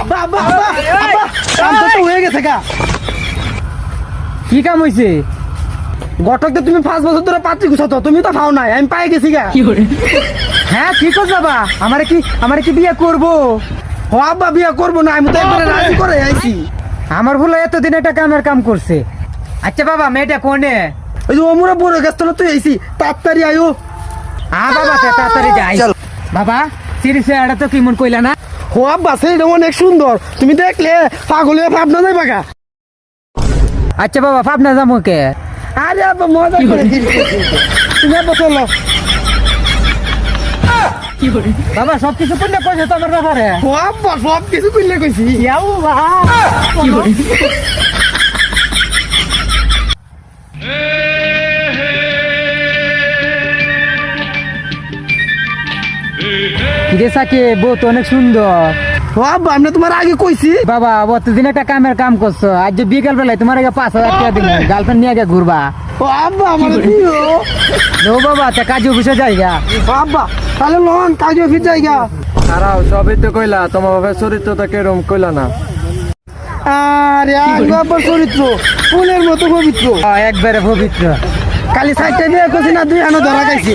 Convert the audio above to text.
আব্বা আব্বা আব্বা আব্বা কাম তো হয়ে গেছে গা। কি কাম হইছে? ঘটকতে তুমি 5 বছর ধরে পাত্রী গুছাতো, তুমি তো খাও নাই, আমি পাই গেছি গা। হ্যাঁ কি করছ বাবা? আমারে কি বিয়ে করবো? ও আব্বা বিয়ে করবো না, আমি তো একবারে রাজি করে আইছি। আমার ভুল এতদিন একটা কামের কাম করছে। আচ্ছা বাবা মেয়েটা কোনে? ওই যে ওমরা বড় গেছ তো তুই আইছি, তাড়াতাড়ি আয়ো। বাবা তাড়াতাড়ি যাই। বাবা সিরিয়াস এটা তো কেমন কইলা না? ও আব্বা সেইটা অনেক সুন্দর, তুমি দেখলে পাগলে ভাবনা যাইবা গা। আচ্ছা বাবা পাবনা যাবো কে? আরে আব্বা মজা করে তুমি আব্বা চলো। বাবা সবকিছু করলে কইছে তো আমার ব্যাপারে। ও আব্বা সব কিছু কইলে কইছি। কিরে সাকে বউ তো অনেক সুন্দর। ও আব্বা আমি না তোমার আগে কইছি। বাবা অতদিন একটা কামের কাম করছো, আজ যে বিকেল বেলায় তোমার আগে 5,000 টাকা দিন গার্লফ্রেন্ড নিয়ে আগে ঘুরবা। ও আব্বা আমার দিও। নো বাবা তা কাজে অফিসে যাইগা। ও আব্বা তাহলে লন কাজে ফির যাইগা। খারাও সবই তো কইলা, তোমার বাবার চরিত্রটা কেরম কইলা না। আরে আব্বা চরিত্র ফুলের মতো পবিত্র, একবারে পবিত্র। কালি সাইডটা বিয়ে করছি না, 2 আনো ধরা খাইছি।